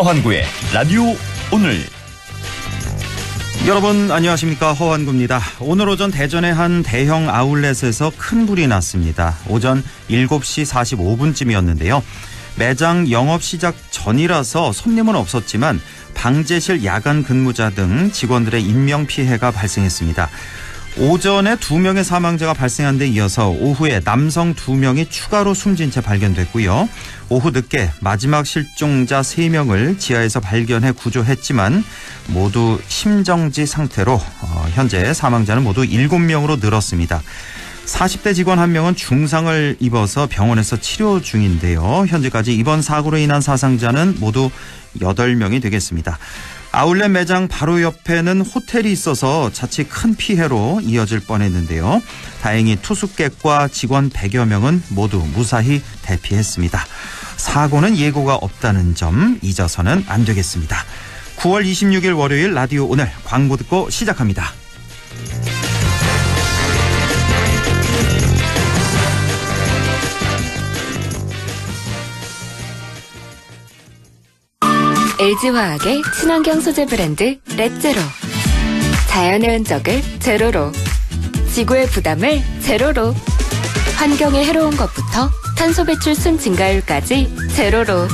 허환구의 라디오 오늘. 여러분 안녕하십니까, 허환구입니다. 오늘 오전 대전의 한 대형 아울렛에서 큰 불이 났습니다. 오전 7시 45분쯤이었는데요. 매장 영업 시작 전이라서 손님은 없었지만 방제실 야간 근무자 등 직원들의 인명피해가 발생했습니다. 오전에 2명의 사망자가 발생한 데 이어서 오후에 남성 2명이 추가로 숨진 채 발견됐고요. 오후 늦게 마지막 실종자 3명을 지하에서 발견해 구조했지만 모두 심정지 상태로 현재 사망자는 모두 7명으로 늘었습니다. 40대 직원 1명은 중상을 입어서 병원에서 치료 중인데요. 현재까지 이번 사고로 인한 사상자는 모두 8명이 되겠습니다. 아울렛 매장 바로 옆에는 호텔이 있어서 자칫 큰 피해로 이어질 뻔했는데요. 다행히 투숙객과 직원 100여 명은 모두 무사히 대피했습니다. 사고는 예고가 없다는 점 잊어서는 안 되겠습니다. 9월 26일 월요일 라디오 오늘 광고 듣고 시작합니다. LG화학의 친환경 소재 브랜드 렛제로. 자연의 흔적을 제로로, 지구의 부담을 제로로, 환경에 해로운 것부터 탄소 배출 순 증가율까지 제로로.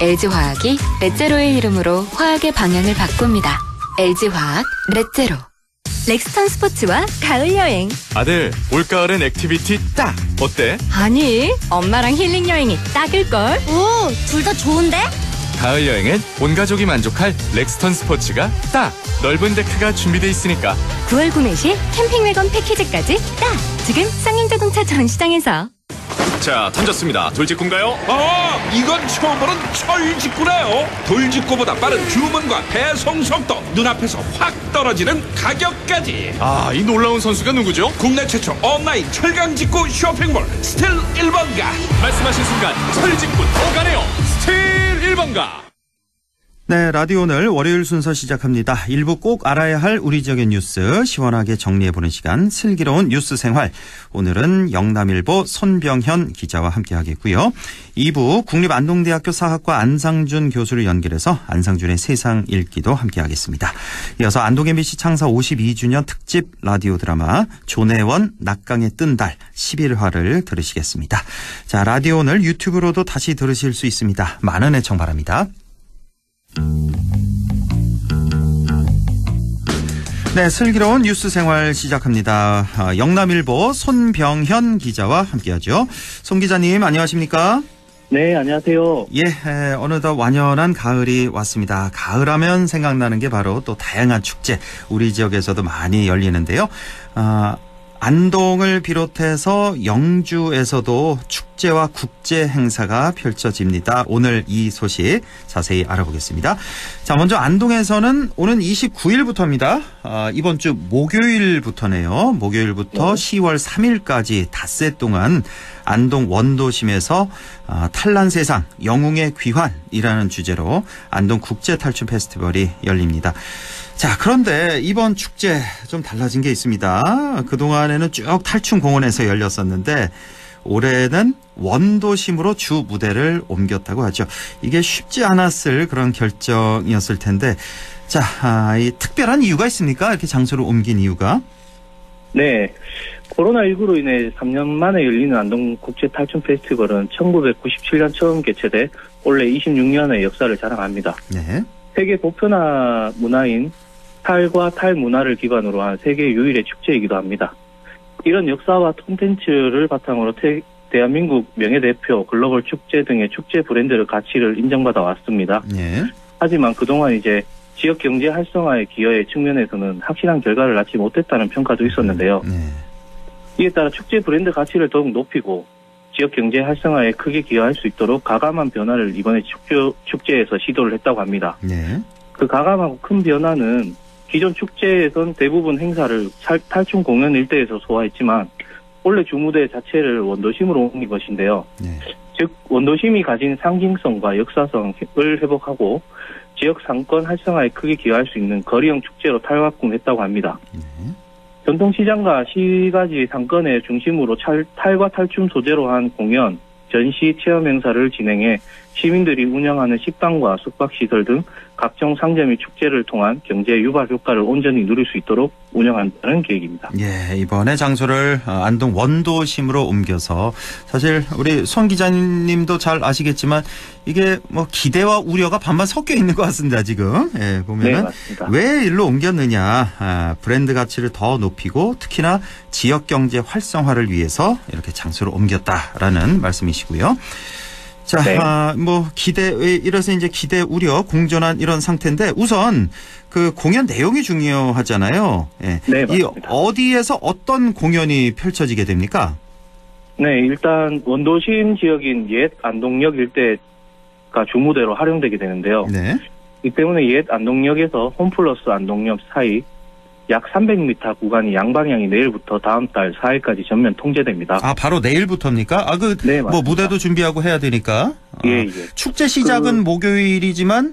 LG화학이 렛제로의 이름으로 화학의 방향을 바꿉니다. LG화학 렛제로. 렉스턴 스포츠와 가을 여행. 아들, 올가을엔 액티비티 딱! 어때? 아니, 엄마랑 힐링 여행이 딱일걸? 오, 둘 다 좋은데? 가을 여행엔 온 가족이 만족할 렉스턴 스포츠가 딱! 넓은 데크가 준비돼 있으니까. 9월 구매 시 캠핑 외건 패키지까지 딱! 지금 쌍용자동차 전시장에서. 자, 던졌습니다. 돌직구인가요? 이건 처음 보는 철직구네요. 돌직구보다 빠른 주문과 배송 속도, 눈앞에서 확 떨어지는 가격까지. 이 놀라운 선수가 누구죠? 국내 최초 온라인 철강직구 쇼핑몰 스틸 1번가. 말씀하신 순간 철직구 더 가네요. 스틸 1번가. 네, 라디오 오늘 월요일 순서 시작합니다. 일부 꼭 알아야 할 우리 지역의 뉴스 시원하게 정리해보는 시간, 슬기로운 뉴스 생활. 오늘은 영남일보 손병현 기자와 함께하겠고요. 2부 국립안동대학교 사학과 안상준 교수를 연결해서 안상준의 세상 읽기도 함께하겠습니다. 이어서 안동 MBC 창사 52주년 특집 라디오 드라마 조내원 낙강에 뜬 달 11화를 들으시겠습니다. 자, 라디오 오늘 유튜브로도 다시 들으실 수 있습니다. 많은 애청 바랍니다. 네, 슬기로운 뉴스 생활 시작합니다. 영남일보 손병현 기자와 함께하죠. 손 기자님 안녕하십니까? 네, 안녕하세요. 예, 어느덧 완연한 가을이 왔습니다. 가을하면 생각나는 게 바로 또 다양한 축제, 우리 지역에서도 많이 열리는데요. 안동을 비롯해서 영주에서도 축제와 국제 행사가 펼쳐집니다. 오늘 이 소식 자세히 알아보겠습니다. 자, 먼저 안동에서는 오는 29일부터입니다. 이번 주 목요일부터네요. 목요일부터 10월 3일까지 닷새 동안 안동 원도심에서 탈난 세상 영웅의 귀환이라는 주제로 안동 국제 탈춤 페스티벌이 열립니다. 자, 그런데 이번 축제 좀 달라진 게 있습니다. 그동안에는 쭉 탈춤 공원에서 열렸었는데 올해는 원도심으로 주 무대를 옮겼다고 하죠. 이게 쉽지 않았을 그런 결정이었을 텐데, 자, 이 특별한 이유가 있습니까? 이렇게 장소를 옮긴 이유가? 네, 코로나19로 인해 3년 만에 열리는 안동 국제 탈춤 페스티벌은 1997년 처음 개최돼 올해 26년의 역사를 자랑합니다. 네. 세계 보편화 문화인 탈과 탈문화를 기반으로 한 세계 유일의 축제이기도 합니다. 이런 역사와 콘텐츠를 바탕으로 대한민국 명예대표, 글로벌 축제 등의 축제 브랜드의 가치를 인정받아 왔습니다. 네. 하지만 그동안 이제 지역 경제 활성화의 기여의 측면에서는 확실한 결과를 낳지 못했다는 평가도 있었는데요. 네. 이에 따라 축제 브랜드 가치를 더욱 높이고 지역 경제 활성화에 크게 기여할 수 있도록 가감한 변화를 이번에 축제에서 시도를 했다고 합니다. 네. 그 가감하고 큰 변화는 기존 축제에선 대부분 행사를 탈춤 공연 일대에서 소화했지만 원래 주무대 자체를 원도심으로 옮긴 것인데요. 네. 즉 원도심이 가진 상징성과 역사성을 회복하고 지역 상권 활성화에 크게 기여할 수 있는 거리형 축제로 탈바꿈했다고 합니다. 네. 전통시장과 시가지 상권의 중심으로 탈과 탈춤 소재로 한 공연, 전시 체험 행사를 진행해 시민들이 운영하는 식당과 숙박시설 등 각종 상점 및 축제를 통한 경제 유발 효과를 온전히 누릴 수 있도록 운영한다는 계획입니다. 예, 이번에 장소를 안동 원도심으로 옮겨서 사실 우리 손 기자님도 잘 아시겠지만 이게 뭐 기대와 우려가 반반 섞여 있는 것 같습니다, 지금. 예, 보면은 네, 맞습니다. 왜 일로 옮겼느냐. 브랜드 가치를 더 높이고 특히나 지역 경제 활성화를 위해서 이렇게 장소를 옮겼다라는 말씀이시고요. 자, 네. 뭐 이래서 이제 기대 우려 공존한 이런 상태인데 우선 그 공연 내용이 중요하잖아요. 예. 네, 이 맞습니다. 어디에서 어떤 공연이 펼쳐지게 됩니까? 네, 일단 원도심 지역인 옛 안동역 일대가 주무대로 활용되게 되는데요. 네. 이 때문에 옛 안동역에서 홈플러스 안동역 사이 약 300m 구간이 양방향이 내일부터 다음 달 4일까지 전면 통제됩니다. 아, 바로 내일부터입니까? 네, 뭐 맞습니다. 무대도 준비하고 해야 되니까. 예, 예. 축제 시작은 목요일이지만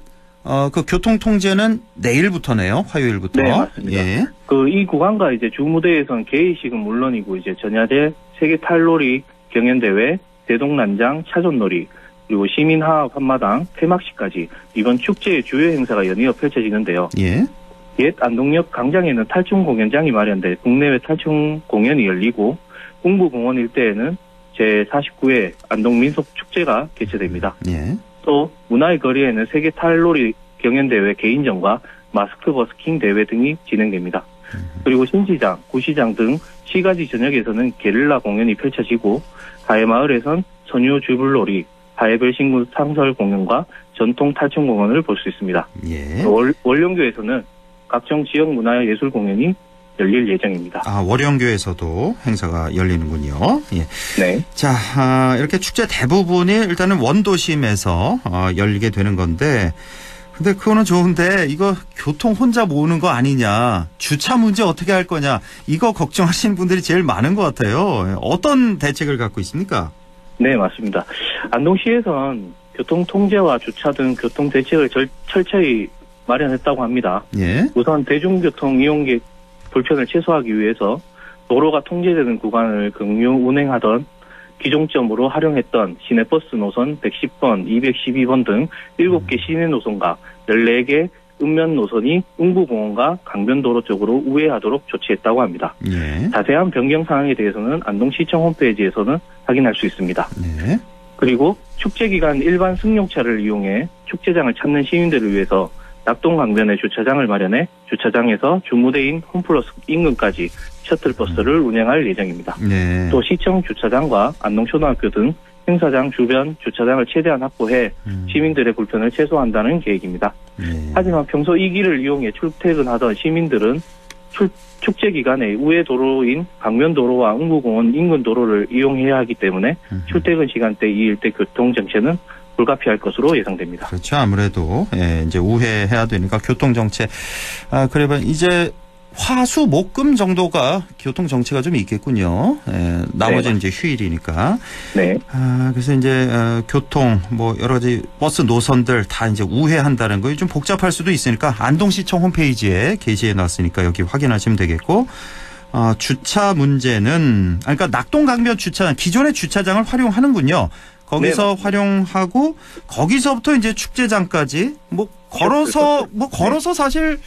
그 교통 통제는 내일부터네요. 화요일부터. 네, 맞습니다. 예. 이 구간과 이제 주무대에선 개의식은 물론이고 이제 전야제, 세계 탈놀이 경연대회, 대동난장, 차전놀이, 그리고 시민화합 한마당, 폐막식까지 이번 축제의 주요 행사가 연이어 펼쳐지는데요. 예. 옛 안동역 광장에는 탈춤 공연장이 마련돼 국내외 탈춤 공연이 열리고 웅부공원 일대에는 제49회 안동민속축제가 개최됩니다. 예. 또 문화의 거리에는 세계 탈놀이 경연대회 개인전과 마스크 버스킹 대회 등이 진행됩니다. 그리고 신시장, 구시장 등 시가지 전역에서는 게릴라 공연이 펼쳐지고 가해마을에선 선유 주불놀이, 하해별 신구 상설 공연과 전통 탈춤 공연을 볼 수 있습니다. 예. 월령교에서는 각종 지역 문화 예술 공연이 열릴 예정입니다. 아, 월영교에서도 행사가 열리는군요. 예. 네. 자, 이렇게 축제 대부분이 일단은 원도심에서 열리게 되는 건데, 근데 그거는 좋은데 이거 교통 혼자 모으는 거 아니냐, 주차 문제 어떻게 할 거냐, 이거 걱정하시는 분들이 제일 많은 것 같아요. 어떤 대책을 갖고 있습니까? 네, 맞습니다. 안동시에선 교통 통제와 주차 등 교통 대책을 철저히 마련했다고 합니다. 예. 우선 대중교통 이용객 불편을 최소화하기 위해서 도로가 통제되는 구간을 경유 운행하던 기종점으로 활용했던 시내버스 노선 110번, 212번 등 7개 시내 노선과 14개 읍면 노선이 웅부공원과 강변도로 쪽으로 우회하도록 조치했다고 합니다. 예. 자세한 변경 사항에 대해서는 안동시청 홈페이지에서는 확인할 수 있습니다. 네. 그리고 축제 기간 일반 승용차를 이용해 축제장을 찾는 시민들을 위해서 낙동강변에 주차장을 마련해 주차장에서 주무대인 홈플러스 인근까지 셔틀버스를 운행할 예정입니다. 네. 또 시청 주차장과 안동초등학교 등 행사장 주변 주차장을 최대한 확보해 시민들의 불편을 최소화한다는 계획입니다. 네. 하지만 평소 이 길을 이용해 출퇴근하던 시민들은 축제 기간에 우회 도로인 강변도로와 웅부공원 인근 도로를 이용해야 하기 때문에 출퇴근 시간대 이 일대 교통 정체는 불가피할 것으로 예상됩니다. 그렇죠. 아무래도 이제 우회해야 되니까 교통 정체. 그러면 이제 화수 목금 정도가 교통 정체가 좀 있겠군요. 나머지는 이제 휴일이니까. 네. 그래서 이제 교통 뭐 여러 가지 버스 노선들 다 이제 우회한다는 거 좀 복잡할 수도 있으니까 안동시청 홈페이지에 게시해 놨으니까 여기 확인하시면 되겠고. 주차 문제는 그러니까 낙동강변 주차장 기존의 주차장을 활용하는군요. 거기서 네, 활용하고 거기서부터 이제 축제장까지 뭐 걸어서 사실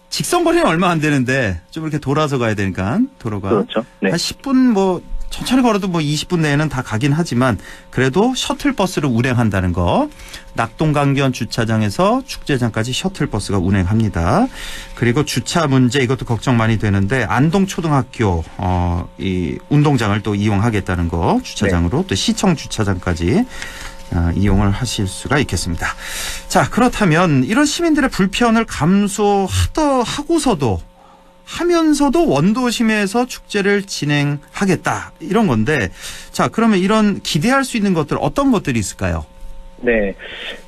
직선 거리는 얼마 안 되는데 좀 이렇게 돌아서 가야 되니까 도로가 그렇죠. 네. 한 10분 뭐 천천히 걸어도 뭐 20분 내에는 다 가긴 하지만 그래도 셔틀버스를 운행한다는 거. 낙동강변 주차장에서 축제장까지 셔틀버스가 운행합니다. 그리고 주차 문제 이것도 걱정 많이 되는데 안동초등학교 이 운동장을 또 이용하겠다는 거 주차장으로 또 시청 주차장까지 이용을 하실 수가 있겠습니다. 자, 그렇다면 이런 시민들의 불편을 감수하고서도 하면서도 원도심에서 축제를 진행하겠다 이런 건데 자 그러면 이런 기대할 수 있는 것들 어떤 것들이 있을까요? 네.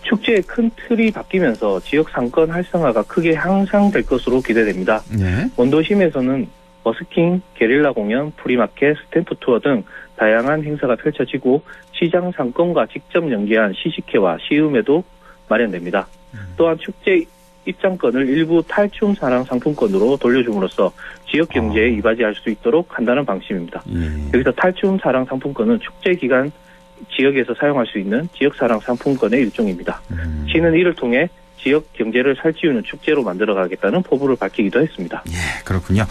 축제의 큰 틀이 바뀌면서 지역 상권 활성화가 크게 향상될 것으로 기대됩니다. 네. 원도심에서는 버스킹, 게릴라 공연, 프리마켓, 스탬프 투어 등 다양한 행사가 펼쳐지고 시장 상권과 직접 연계한 시식회와 시음회도 마련됩니다. 또한 축제 입장권을 일부 탈춤 사랑 상품권으로 돌려줌으로써 지역 경제에 이바지할 수 있도록 한다는 방침입니다. 여기서 탈춤 사랑 상품권은 축제 기간 지역에서 사용할 수 있는 지역사랑 상품권의 일종입니다. 시는 이를 통해 지역 경제를 살찌우는 축제로 만들어가겠다는 포부를 밝히기도 했습니다. 예, 그렇군요.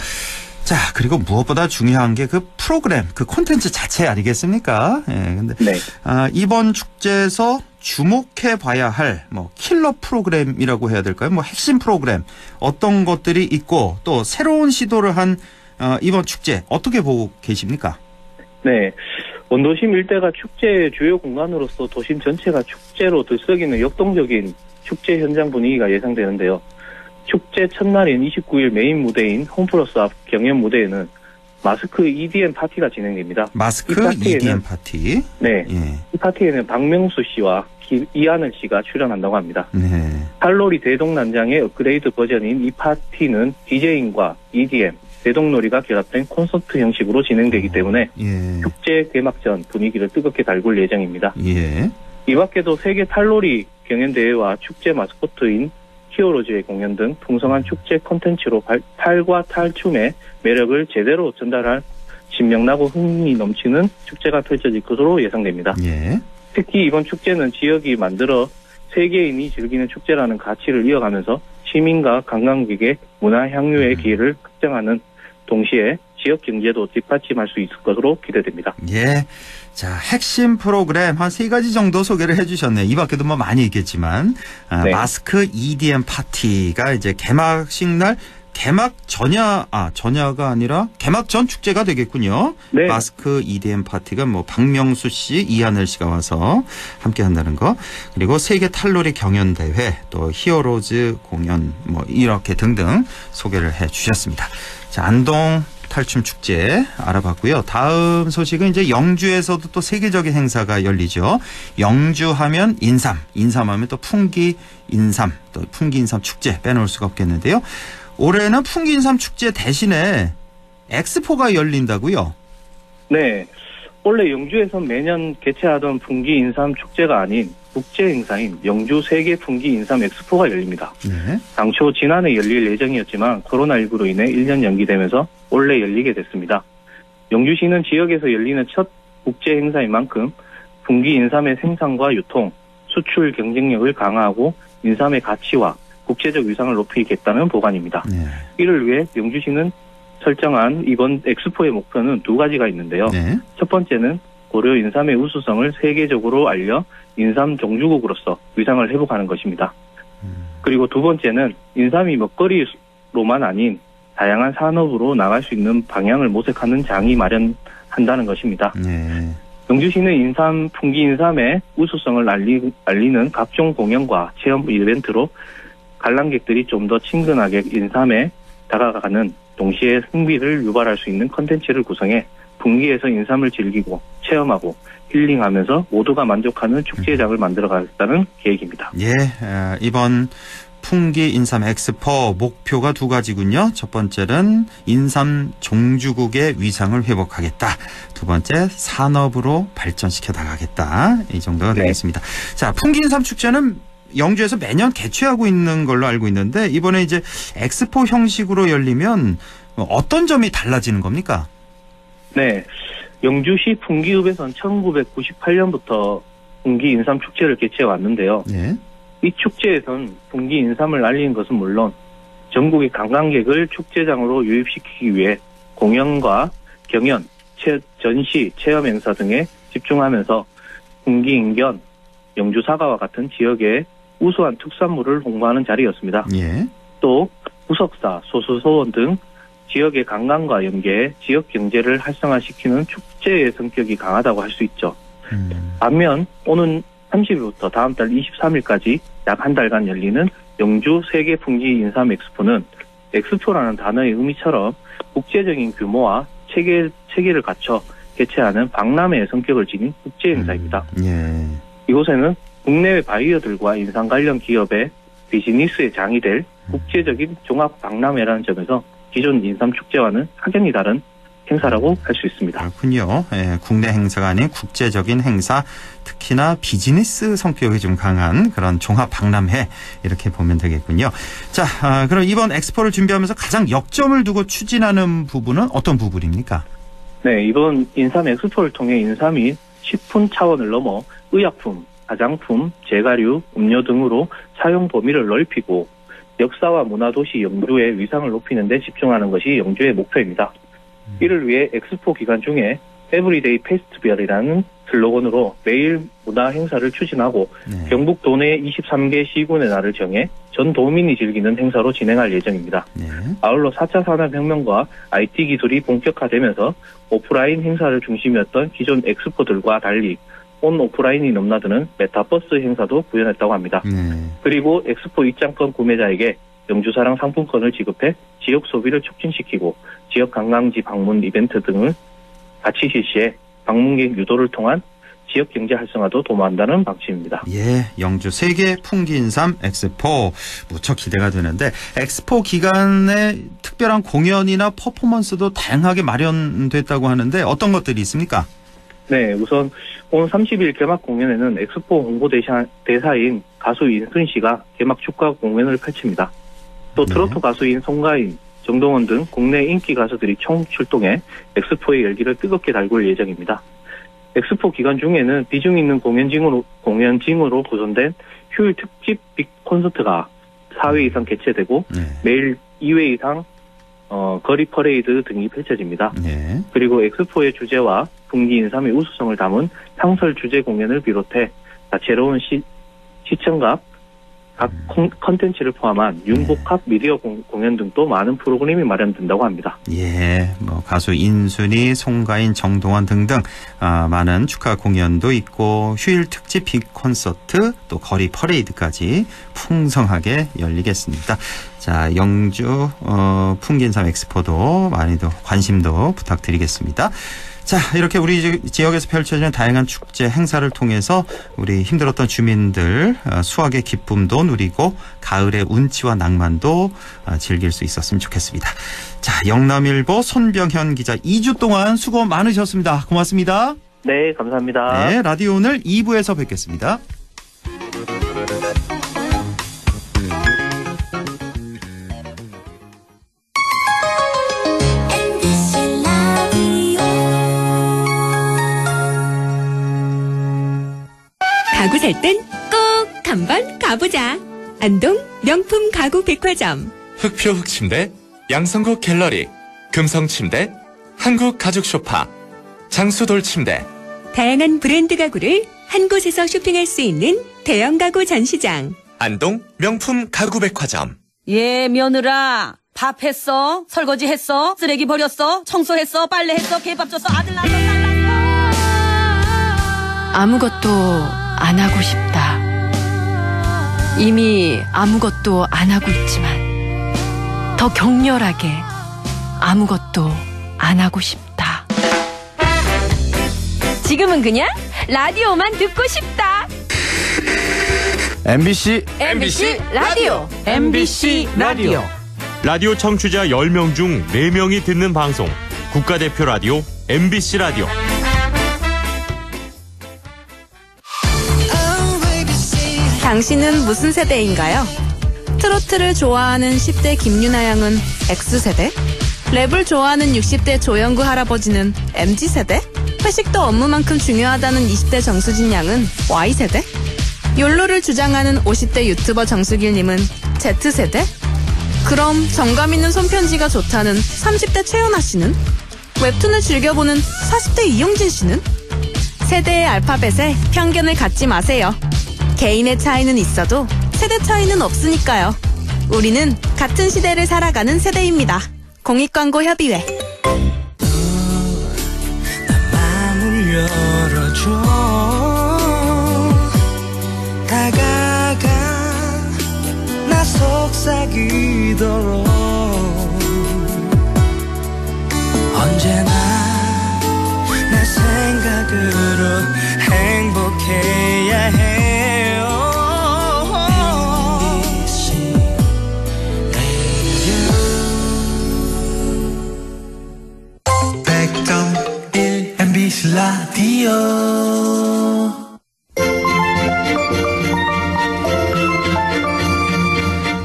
자, 그리고 무엇보다 중요한 게 그 프로그램, 그 콘텐츠 자체 아니겠습니까? 예, 근데 네. 이번 축제에서 주목해 봐야 할 뭐 킬러 프로그램이라고 해야 될까요? 뭐 핵심 프로그램 어떤 것들이 있고 또 새로운 시도를 한 이번 축제 어떻게 보고 계십니까? 네. 원도심 일대가 축제의 주요 공간으로서 도심 전체가 축제로 들썩이는 역동적인 축제 현장 분위기가 예상되는데요. 축제 첫날인 29일 메인 무대인 홈플러스 앞 경연 무대에는 마스크 EDM 파티가 진행됩니다. 마스크 EDM 파티. 네. 예. 이 파티에는 박명수 씨와 이하늘 씨가 출연한다고 합니다. 네. 팔놀이 대동난장의 업그레이드 버전인 이 파티는 DJing과 EDM, 대동놀이가 결합된 콘서트 형식으로 진행되기 때문에 예. 축제 개막 전 분위기를 뜨겁게 달굴 예정입니다. 예. 이 밖에도 세계 탈놀이 경연대회와 축제 마스코트인 히어로즈의 공연 등 풍성한 축제 콘텐츠로 탈과 탈춤의 매력을 제대로 전달할 신명나고 흥미 넘치는 축제가 펼쳐질 것으로 예상됩니다. 예. 특히 이번 축제는 지역이 만들어 세계인이 즐기는 축제라는 가치를 이어가면서 시민과 관광객의 문화 향유의 기회를 확장하는 동시에 지역 경제도 뒷받침할 수 있을 것으로 기대됩니다. 예. 자, 핵심 프로그램 한 3가지 정도 소개를 해주셨네요. 이 밖에도 뭐 많이 있겠지만, 네. 마스크 EDM 파티가 이제 개막식 날 전야가 아니라 개막 전 축제가 되겠군요. 네. 마스크 EDM 파티가 뭐 박명수 씨, 이하늘 씨가 와서 함께 한다는 거. 그리고 세계 탈놀이 경연대회, 또 히어로즈 공연, 뭐 이렇게 등등 소개를 해 주셨습니다. 자, 안동 탈춤 축제 알아봤고요. 다음 소식은 이제 영주에서도 또 세계적인 행사가 열리죠. 영주하면 인삼, 인삼하면 또 풍기인삼, 또 풍기인삼 축제 빼놓을 수가 없겠는데요. 올해는 풍기인삼 축제 대신에 엑스포가 열린다고요? 네. 원래 영주에서 매년 개최하던 풍기 인삼 축제가 아닌 국제 행사인 영주 세계 풍기 인삼 엑스포가 열립니다. 네. 당초 지난해 열릴 예정이었지만 코로나19로 인해 1년 연기되면서 올해 열리게 됐습니다. 영주시는 지역에서 열리는 첫 국제 행사인 만큼 풍기 인삼의 생산과 유통, 수출 경쟁력을 강화하고 인삼의 가치와 국제적 위상을 높이겠다는 보관입니다. 네. 이를 위해 영주시는 설정한 이번 엑스포의 목표는 2가지가 있는데요. 네. 첫 번째는 고려 인삼의 우수성을 세계적으로 알려 인삼 종주국으로서 위상을 회복하는 것입니다. 그리고 두 번째는 인삼이 먹거리로만 아닌 다양한 산업으로 나갈 수 있는 방향을 모색하는 장이 마련한다는 것입니다. 네. 영주시는 풍기 인삼의 우수성을 알리는 각종 공연과 체험 이벤트로 관람객들이 좀 더 친근하게 인삼에 다가가는 동시에 흥미를 유발할 수 있는 컨텐츠를 구성해 풍기에서 인삼을 즐기고 체험하고 힐링하면서 모두가 만족하는 축제장을 만들어가겠다는 계획입니다. 예, 이번 풍기 인삼 엑스포 목표가 2가지군요. 첫 번째는 인삼 종주국의 위상을 회복하겠다. 두 번째, 산업으로 발전시켜 나가겠다. 이 정도가 네. 되겠습니다. 자, 풍기 인삼 축제는 영주에서 매년 개최하고 있는 걸로 알고 있는데 이번에 이제 엑스포 형식으로 열리면 어떤 점이 달라지는 겁니까? 네. 영주시 풍기읍에선 1998년부터 풍기 인삼 축제를 개최해 왔는데요. 네. 이 축제에선 풍기 인삼을 알리는 것은 물론 전국의 관광객을 축제장으로 유입시키기 위해 공연과 경연, 전시, 체험 행사 등에 집중하면서 풍기 인견, 영주 사과와 같은 지역의 우수한 특산물을 홍보하는 자리였습니다. 예. 또 부석사, 소수소원 등 지역의 관광과 연계해 지역 경제를 활성화시키는 축제의 성격이 강하다고 할 수 있죠. 반면 오는 30일부터 다음 달 23일까지 약 한 달간 열리는 영주 세계 풍기 인삼 엑스포는 엑스포라는 단어의 의미처럼 국제적인 규모와 체계를 갖춰 개최하는 박람회의 성격을 지닌 국제 행사입니다. 예. 이곳에는 국내외 바이어들과 인삼 관련 기업의 비즈니스의 장이 될 국제적인 종합 박람회라는 점에서 기존 인삼 축제와는 확연히 다른 행사라고 할 수 있습니다. 그렇군요. 예, 국내 행사가 아닌 국제적인 행사, 특히나 비즈니스 성격이 좀 강한 그런 종합 박람회 이렇게 보면 되겠군요. 자, 그럼 이번 엑스포를 준비하면서 가장 역점을 두고 추진하는 부분은 어떤 부분입니까? 네, 이번 인삼 엑스포를 통해 인삼이 식품 차원을 넘어 의약품, 화장품, 제과류, 음료 등으로 사용 범위를 넓히고 역사와 문화도시 영주의 위상을 높이는 데 집중하는 것이 영주의 목표입니다. 이를 위해 엑스포 기간 중에 에브리데이 페스티벌이라는 슬로건으로 매일 문화 행사를 추진하고 경북 도내 23개 시군의 날을 정해 전 도민이 즐기는 행사로 진행할 예정입니다. 아울러 4차 산업혁명과 IT 기술이 본격화되면서 오프라인 행사를 중심이었던 기존 엑스포들과 달리 온 오프라인이 넘나드는 메타버스 행사도 구현했다고 합니다. 그리고 엑스포 입장권 구매자에게 영주사랑 상품권을 지급해 지역 소비를 촉진시키고 지역 관광지 방문 이벤트 등을 같이 실시해 방문객 유도를 통한 지역 경제 활성화도 도모한다는 방침입니다. 예, 영주 세계 풍기인삼 엑스포 무척 기대가 되는데 엑스포 기간에 특별한 공연이나 퍼포먼스도 다양하게 마련됐다고 하는데 어떤 것들이 있습니까? 네, 우선 오늘 30일 개막 공연에는 엑스포 홍보 대사인 가수 인순 씨가 개막 축하 공연을 펼칩니다. 또 트로트 가수인 송가인, 정동원 등 국내 인기 가수들이 총 출동해 엑스포의 열기를 뜨겁게 달굴 예정입니다. 엑스포 기간 중에는 비중 있는 공연징으로 구성된 휴일 특집 빅 콘서트가 4회 이상 개최되고 매일 2회 이상 거리 퍼레이드 등이 펼쳐집니다. 그리고 엑스포의 주제와 풍기 인삼의 우수성을 담은 상설 주제 공연을 비롯해 다채로운 시청각, 각 컨텐츠를 포함한 융복합 미디어 공연 등도 많은 프로그램이 마련된다고 합니다. 예, 가수 인순이, 송가인, 정동원 등등 많은 축하 공연도 있고 휴일 특집 빅 콘서트 또 거리 퍼레이드까지 풍성하게 열리겠습니다. 자, 영주 풍기인삼 엑스포도 많이도 관심도 부탁드리겠습니다. 자, 이렇게 우리 지역에서 펼쳐지는 다양한 축제 행사를 통해서 우리 힘들었던 주민들 수확의 기쁨도 누리고 가을의 운치와 낭만도 즐길 수 있었으면 좋겠습니다. 자, 영남일보 손병현 기자 2주 동안 수고 많으셨습니다. 고맙습니다. 네, 감사합니다. 네, 라디오 오늘 2부에서 뵙겠습니다. 가구 살 땐 꼭 한번 가보자. 안동 명품 가구 백화점. 흑표 흑침대, 양성국 갤러리, 금성침대, 한국 가죽 소파, 장수돌 침대. 다양한 브랜드 가구를 한 곳에서 쇼핑할 수 있는 대형 가구 전시장. 안동 명품 가구 백화점. 예, 며느라. 밥 했어? 설거지 했어? 쓰레기 버렸어? 청소했어? 빨래했어? 개밥 줬어? 아들 낳았어? 딸 낳았어? 아무것도 안 하고 싶다. 이미 아무것도 안 하고 있지만 더 격렬하게 아무것도 안 하고 싶다. 지금은 그냥 라디오만 듣고 싶다. MBC 라디오. MBC 라디오. 라디오 청취자 10명 중 4명이 듣는 방송 국가대표 라디오 MBC 라디오. 당신은 무슨 세대인가요? 트로트를 좋아하는 10대 김유나 양은 X세대? 랩을 좋아하는 60대 조영구 할아버지는 MZ세대? 회식도 업무만큼 중요하다는 20대 정수진 양은 Y세대? 욜로를 주장하는 50대 유튜버 정수길님은 Z세대? 그럼 정감 있는 손편지가 좋다는 30대 최연아 씨는? 웹툰을 즐겨보는 40대 이용진 씨는? 세대의 알파벳에 편견을 갖지 마세요. 개인의 차이는 있어도 세대 차이는 없으니까요. 우리는 같은 시대를 살아가는 세대입니다. 공익광고협의회. 마음을 열어줘. 다가가 나 속삭이도록 언제나 내 생각으로 행복해야 해요. MBC 라디오.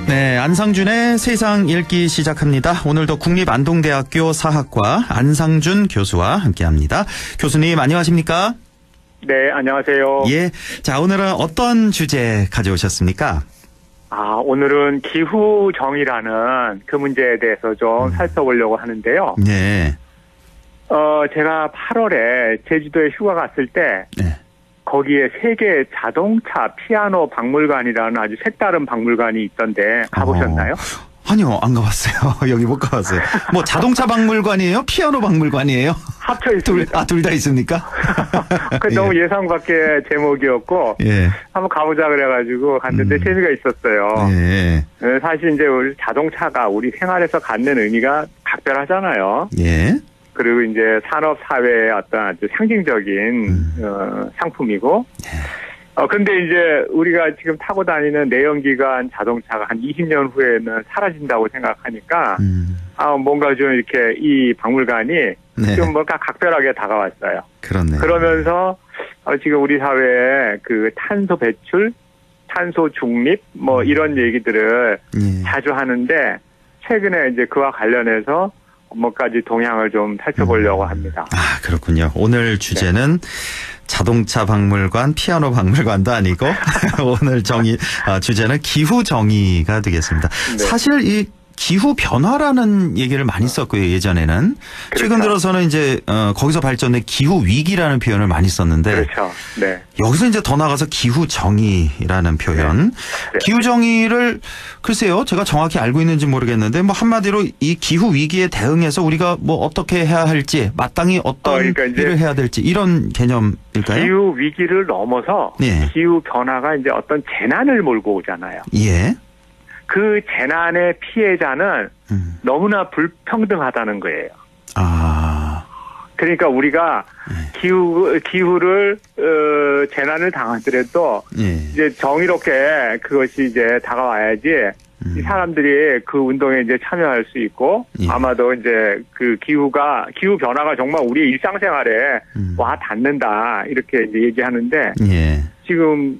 네, 안상준의 세상 읽기 시작합니다. 오늘도 국립안동대학교 사학과 안상준 교수와 함께합니다. 교수님 안녕하십니까? 네, 안녕하세요. 예. 자, 오늘은 어떤 주제 가져오셨습니까? 오늘은 기후정의라는 그 문제에 대해서 좀 살펴보려고 하는데요. 네. 제가 8월에 제주도에 휴가 갔을 때, 네. 거기에 세계 자동차 피아노 박물관이라는 아주 색다른 박물관이 있던데 가보셨나요? 아니요, 안 가봤어요. 여기 못 가봤어요. 뭐 자동차 박물관이에요? 피아노 박물관이에요? 합쳐 있습니다. 둘 다 있습니까? 그 너무 예상 밖의 제목이었고, 예. 한번 가보자 그래가지고 갔는데 재미가 있었어요. 예. 사실 이제 우리 자동차가 우리 생활에서 갖는 의미가 각별하잖아요. 예. 그리고 이제 산업 사회의 어떤 아주 상징적인 상품이고. 근데 이제 우리가 지금 타고 다니는 내연기관 자동차가 한 20년 후에는 사라진다고 생각하니까 뭔가 좀 이렇게 이 박물관이 네. 좀 뭔가 각별하게 다가왔어요. 그렇네요. 그러면서 지금 우리 사회에 그 탄소 배출, 탄소 중립 뭐 이런 얘기들을 자주 하는데 최근에 이제 그와 관련해서 뭐까지 동향을 좀 살펴보려고 합니다. 그렇군요. 오늘 주제는 자동차 박물관, 피아노 박물관도 아니고 오늘 주제는 기후 정의가 되겠습니다. 네. 사실 이 기후 변화라는 얘기를 많이 썼고요, 예전에는. 그렇죠. 최근 들어서는 이제 거기서 발전된 기후 위기라는 표현을 많이 썼는데 그렇죠. 네. 여기서 이제 더 나가서 기후 정의라는 표현. 네. 기후 정의를 글쎄요, 제가 정확히 알고 있는지 모르겠는데 뭐 한마디로 이 기후 위기에 대응해서 우리가 뭐 어떻게 해야 할지, 마땅히 어떤 그러니까 이제 일을 해야 될지 이런 개념일까요? 기후 위기를 넘어서 네. 기후 변화가 이제 어떤 재난을 몰고 오잖아요. 예. 그 재난의 피해자는 너무나 불평등하다는 거예요. 그러니까 우리가 기후를 재난을 당하더라도 이제 정의롭게 그것이 이제 다가와야지 이 사람들이 그 운동에 이제 참여할 수 있고 아마도 이제 그 기후 변화가 정말 우리 일상생활에 와 닿는다 이렇게 이제 얘기하는데 지금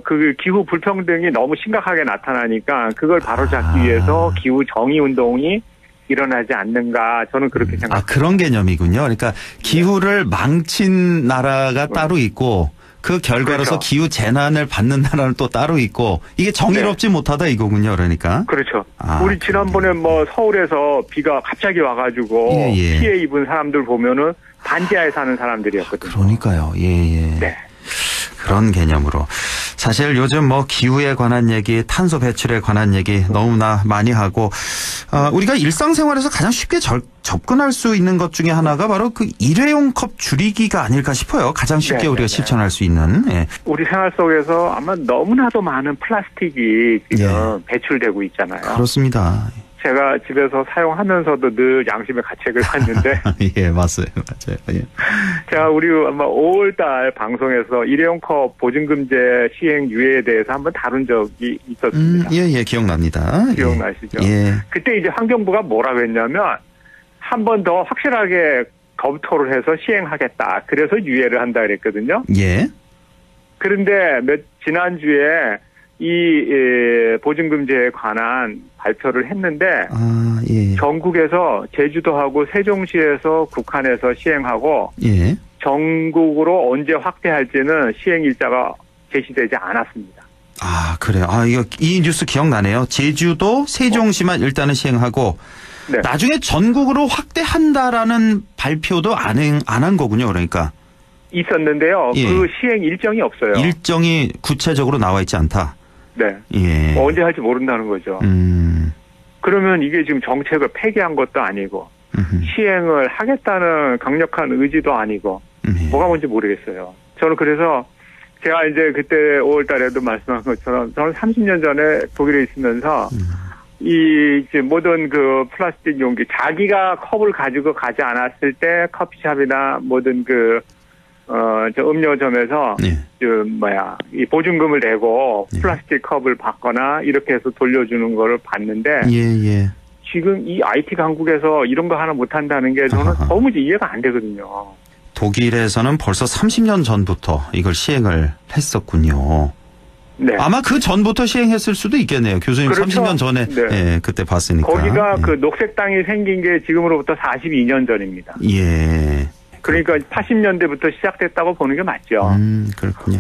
그 기후 불평등이 너무 심각하게 나타나니까 그걸 바로잡기 위해서 기후 정의 운동이 일어나지 않는가 저는 그렇게 생각합니다. 그런 개념이군요. 그러니까 기후를 망친 나라가 따로 있고 그 결과로서 그렇죠. 기후 재난을 받는 나라는 또 따로 있고 이게 정의롭지 못하다 이거군요. 그러니까. 그렇죠. 우리 지난번에 뭐 서울에서 비가 갑자기 와가지고 피해 입은 사람들 보면은 반지하에 사는 사람들이었거든요. 그러니까요. 예. 네. 그런 개념으로. 사실 요즘 뭐 기후에 관한 얘기, 탄소 배출에 관한 얘기 너무나 많이 하고 우리가 일상생활에서 가장 쉽게 접근할 수 있는 것 중에 하나가 바로 그 일회용 컵 줄이기가 아닐까 싶어요. 가장 쉽게 우리가 실천할 수 있는. 예. 우리 생활 속에서 아마 너무나도 많은 플라스틱이 지금 배출되고 있잖아요. 그렇습니다. 제가 집에서 사용하면서도 늘 양심의 가책을 받는데. 예, 맞아요. 예. 제가 우리 아마 5월달 방송에서 일회용컵 보증금제 시행 유예에 대해서 한번 다룬 적이 있었습니다. 예, 기억납니다. 기억나시죠? 예. 그때 이제 환경부가 뭐라고 했냐면 한 번 더 확실하게 검토를 해서 시행하겠다. 그래서 유예를 한다 그랬거든요. 예. 그런데 지난주에 이 보증금제에 관한 발표를 했는데 전국에서 제주도하고 세종시에서 국한해서 시행하고 전국으로 언제 확대할지는 시행 일자가 제시되지 않았습니다. 그래요. 이 뉴스 기억나네요. 제주도, 세종시만 일단은 시행하고 나중에 전국으로 확대한다라는 발표도 안 한 거군요. 그러니까. 있었는데요. 그 시행 일정이 없어요. 일정이 구체적으로 나와 있지 않다. 네. 언제 할지 모른다는 거죠. 그러면 이게 지금 정책을 폐기한 것도 아니고 시행을 하겠다는 강력한 의지도 아니고 뭐가 뭔지 모르겠어요. 저는 그래서 제가 이제 그때 5월 달에도 말씀한 것처럼 저는 30년 전에 독일에 있으면서 이제 모든 그 플라스틱 용기 자기가 컵을 가지고 가지 않았을 때 커피숍이나 모든 저 음료점에서 이 보증금을 내고 플라스틱 컵을 받거나 이렇게 해서 돌려주는 거를 봤는데 지금 이 IT 강국에서 이런 거 하나 못 한다는 게 저는 도무지 이해가 안 되거든요. 독일에서는 벌써 30년 전부터 이걸 시행을 했었군요. 네. 아마 그 전부터 시행했을 수도 있겠네요. 교수님 그렇죠? 30년 전에 그때 봤으니까. 거기가 그 녹색당이 생긴 게 지금으로부터 42년 전입니다. 예. 그러니까 80년대부터 시작됐다고 보는 게 맞죠. 그렇군요.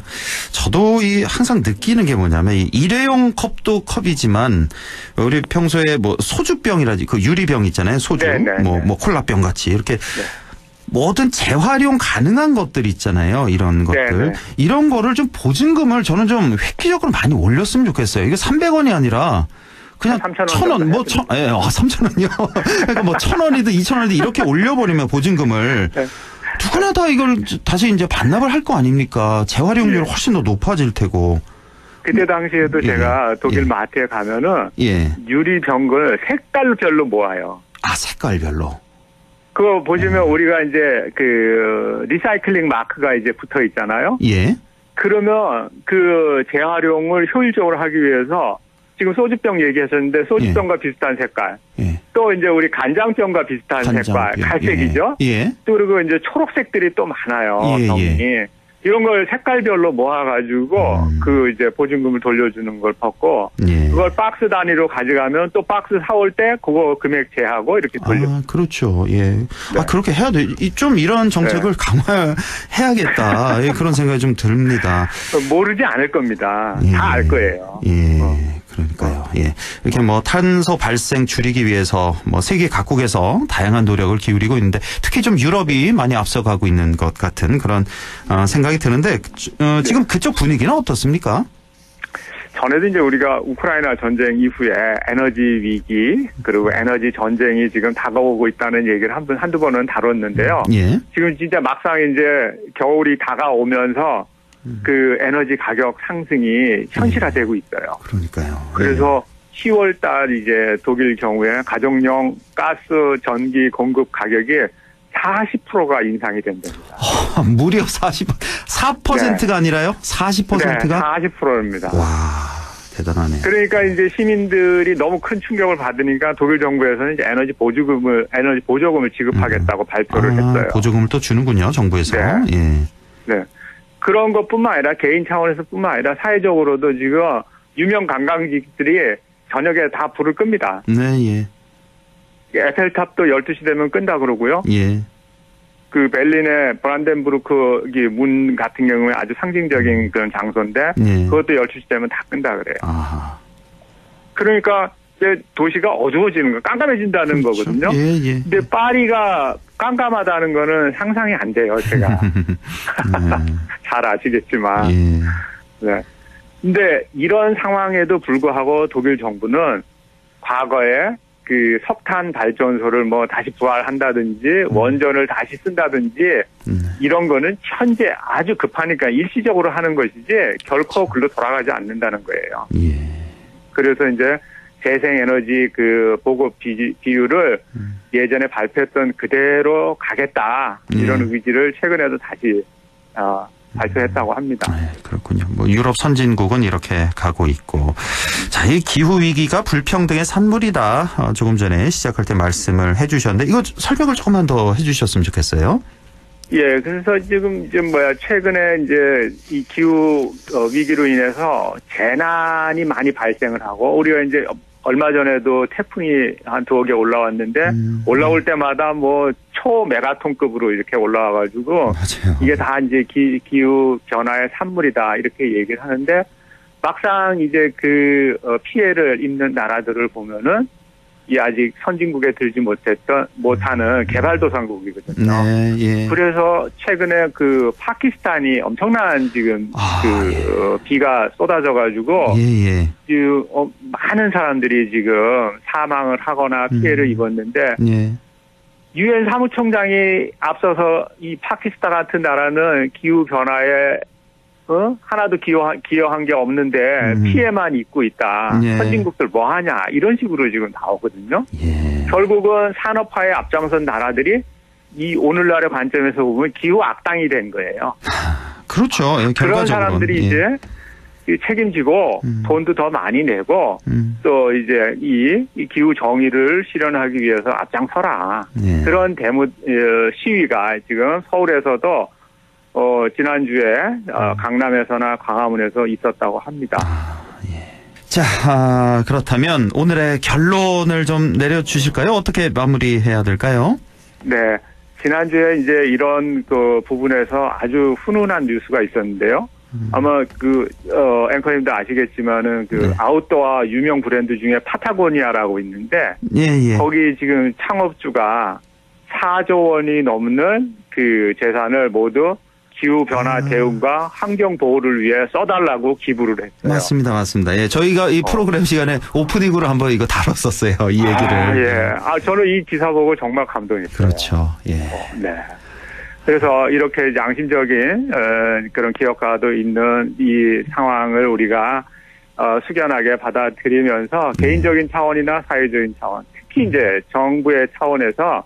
저도 항상 느끼는 게 뭐냐면 이 일회용 컵도 컵이지만 우리 평소에 뭐 소주병이라지 그 유리병 있잖아요. 소주, 뭐 콜라병 같이 이렇게 뭐든 재활용 가능한 것들 있잖아요. 이런 것들. 이런 거를 좀 보증금을 저는 좀 획기적으로 많이 올렸으면 좋겠어요. 이게 300원이 아니라 그냥 1,000원, 뭐, 3,000원이요. 그러니까 뭐 1,000원이든 2,000원이든 이렇게 올려버리면 보증금을. 누구나 다 이걸 다시 이제 반납을 할 거 아닙니까? 재활용률이 훨씬 더 높아질 테고. 그때 당시에도 제가 독일 마트에 가면은. 유리병을 색깔별로 모아요. 아, 색깔별로. 그거 보시면 우리가 이제 리사이클링 마크가 이제 붙어 있잖아요. 그러면 그 재활용을 효율적으로 하기 위해서 지금 소주병 얘기하셨는데 소주병과 비슷한 색깔. 또 이제 우리 간장병과 비슷한 색깔. 갈색이죠. 또 그리고 이제 초록색들이 또 많아요. 성분이. 이런 걸 색깔별로 모아가지고 그 이제 보증금을 돌려주는 걸 받고 그걸 박스 단위로 가져가면 또 박스 사올 때 그거 금액 제하고 이렇게 돌려. 그렇죠. 아, 그렇게 해야 돼. 좀 이런 정책을 강화해야겠다. 그런 생각이 좀 듭니다. 모르지 않을 겁니다. 다 알 거예요. 그러니까요. 이렇게 뭐 탄소 발생 줄이기 위해서 뭐 세계 각국에서 다양한 노력을 기울이고 있는데 특히 좀 유럽이 많이 앞서가고 있는 것 같은 그런 생각이 드는데 지금 그쪽 분위기는 어떻습니까? 전에도 이제 우리가 우크라이나 전쟁 이후에 에너지 위기 그리고 에너지 전쟁이 지금 다가오고 있다는 얘기를 한두 번은 다뤘는데요. 지금 진짜 막상 이제 겨울이 다가오면서 그 에너지 가격 상승이 현실화되고 있어요. 그러니까요. 그래서 10월 달 이제 독일 경우에 가정용 가스 전기 공급 가격이 40%가 인상이 된답니다. 무려 4%가 아니라요? 40%가? 40%입니다. 와, 대단하네요. 그러니까 이제 시민들이 너무 큰 충격을 받으니까 독일 정부에서는 이제 에너지 보조금을 지급하겠다고 발표를 했어요. 보조금을 또 주는군요, 정부에서. 네. 그런 것뿐만 아니라 개인 차원에서뿐만 아니라 사회적으로도 지금 유명 관광지들이 저녁에 다 불을 끕니다. 에펠탑도 12시 되면 끈다 그러고요. 그 베를린의 브란덴부르크 문 같은 경우에 아주 상징적인 그런 장소인데 그것도 12시 되면 다 끈다 그래요. 그러니까 이제 도시가 어두워지는 거, 깜깜해진다는 거거든요. 근데 파리가 깜깜하다는 거는 상상이 안 돼요, 제가. 잘 아시겠지만. 근데 이런 상황에도 불구하고 독일 정부는 과거에 그 석탄 발전소를 뭐 다시 부활한다든지 원전을 다시 쓴다든지 이런 거는 현재 아주 급하니까 일시적으로 하는 것이지 결코 글로 돌아가지 않는다는 거예요. 그래서 이제 재생에너지 그 보급 비율을 예전에 발표했던 그대로 가겠다 이런 의지를 최근에도 다시 발표했다고 합니다. 그렇군요. 뭐 유럽 선진국은 이렇게 가고 있고, 자, 이 기후 위기가 불평등의 산물이다. 조금 전에 시작할 때 말씀을 해주셨는데 이거 설명을 조금만 더 해주셨으면 좋겠어요. 그래서 지금 최근에 이제 이 기후 위기로 인해서 재난이 많이 발생을 하고 우리가 이제 얼마 전에도 태풍이 한 2개 올라왔는데 올라올 때마다 뭐 초메가톤급으로 이렇게 올라와가지고 이게 다 이제 기후 변화의 산물이다 이렇게 얘기를 하는데 막상 이제 그 피해를 입는 나라들을 보면은 이 아직 선진국에 들지 못하는 개발도상국이거든요. 그래서 최근에 그 파키스탄이 엄청난 지금 비가 쏟아져가지고 많은 사람들이 지금 사망을 하거나 피해를 입었는데 유엔 사무총장이 앞서서 이 파키스탄 같은 나라는 기후 변화에 하나도 기여한 게 없는데 피해만 입고 있다. 선진국들 뭐 하냐 이런 식으로 지금 나오거든요. 결국은 산업화에 앞장선 나라들이 이 오늘날의 관점에서 보면 기후 악당이 된 거예요. 그렇죠. 그런 사람들이 이제 책임지고 돈도 더 많이 내고 또 이제 이 기후 정의를 실현하기 위해서 앞장서라. 그런 시위가 지금 서울에서도 지난주에 강남에서나 광화문에서 있었다고 합니다. 자, 그렇다면 오늘의 결론을 좀 내려주실까요? 어떻게 마무리해야 될까요? 네. 지난주에 이제 이런 그 부분에서 아주 훈훈한 뉴스가 있었는데요. 아마 앵커님도 아시겠지만은 네. 아웃도어 유명 브랜드 중에 파타고니아라고 있는데 예. 거기 지금 창업주가 4조 원이 넘는 그 재산을 모두 기후 변화 대응과 환경 보호를 위해 써달라고 기부를 했어요. 맞습니다. 예, 저희가 이 프로그램 시간에 오프닝으로 한번 이거 다뤘었어요. 이 얘기를. 저는 이 기사 보고 정말 감동했어요. 그렇죠. 예. 네. 그래서 이렇게 양심적인 그런 기업가도 있는 이 상황을 우리가 숙연하게 받아들이면서 개인적인 차원이나 사회적인 차원, 특히 이제 정부의 차원에서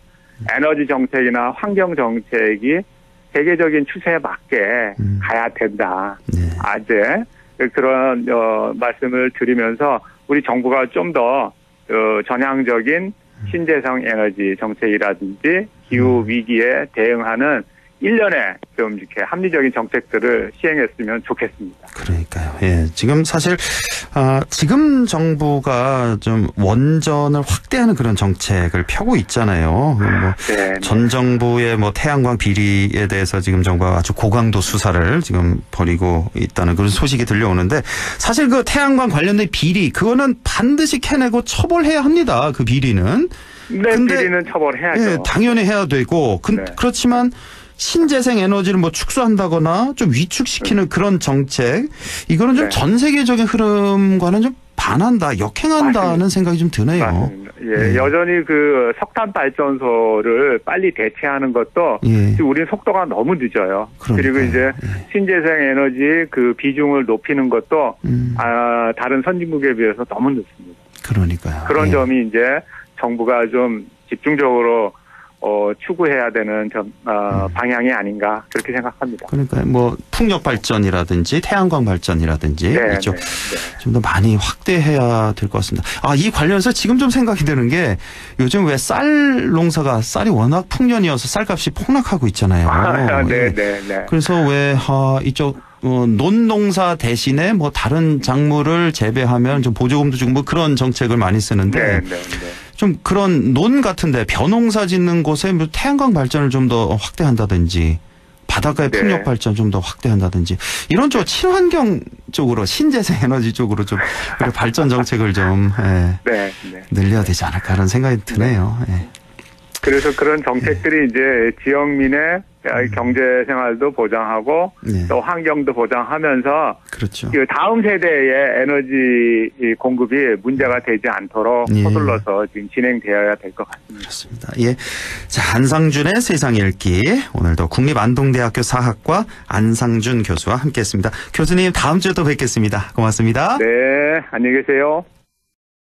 에너지 정책이나 환경 정책이 세계적인 추세에 맞게 가야 된다. 아재 그런 말씀을 드리면서 우리 정부가 좀 더 전향적인 신재생 에너지 정책이라든지 기후 위기에 대응하는 일련의 좀 이렇게 합리적인 정책들을 시행했으면 좋겠습니다. 그러니까요. 예. 지금 사실, 지금 정부가 좀 원전을 확대하는 그런 정책을 펴고 있잖아요. 전 정부의 태양광 비리에 대해서 지금 정부가 아주 고강도 수사를 지금 벌이고 있다는 그런 소식이 들려오는데 사실 그 태양광 관련된 비리, 그거는 반드시 캐내고 처벌해야 합니다. 그 비리는. 네, 근데, 비리는 처벌해야죠. 예, 당연히 해야 되고. 그렇지만 신재생 에너지를 축소한다거나 좀 위축시키는 그런 정책, 이거는 좀 전 세계적인 흐름과는 좀 반한다, 역행한다는 생각이 좀 드네요. 맞습니다. 예, 여전히 그 석탄 발전소를 빨리 대체하는 것도 지금 우리 속도가 너무 늦어요. 그리고 이제 신재생 에너지 그 비중을 높이는 것도 다른 선진국에 비해서 너무 늦습니다. 그러니까요. 그런 점이 이제 정부가 좀 집중적으로 추구해야 되는 방향이 아닌가 그렇게 생각합니다. 그러니까 풍력 발전이라든지 태양광 발전이라든지 이쪽 좀 더 많이 확대해야 될 것 같습니다. 이 관련해서 지금 좀 생각이 드는 게 요즘 왜 쌀이 워낙 풍년이어서 쌀값이 폭락하고 있잖아요. 네. 그래서 왜 이쪽 논농사 대신에 다른 작물을 재배하면 좀 보조금도 주고 그런 정책을 많이 쓰는데 좀 그런 논 같은데 벼농사 짓는 곳에 태양광 발전을 좀 더 확대한다든지 바닷가의 풍력 발전 좀 더 확대한다든지 이런 쪽 친환경 쪽으로 신재생 에너지 쪽으로 좀 발전 정책을 좀 늘려야 되지 않을까 하는 생각이 드네요. 그래서 그런 정책들이 이제 지역민의 경제 생활도 보장하고 또 환경도 보장하면서 그 다음 세대의 에너지 공급이 문제가 되지 않도록 서둘러서 지금 진행되어야 될 것 같습니다. 그렇습니다. 예. 자, 안상준의 세상 읽기. 오늘도 국립안동대학교 사학과 안상준 교수와 함께했습니다. 교수님 다음 주에 또 뵙겠습니다. 고맙습니다. 네, 안녕히 계세요.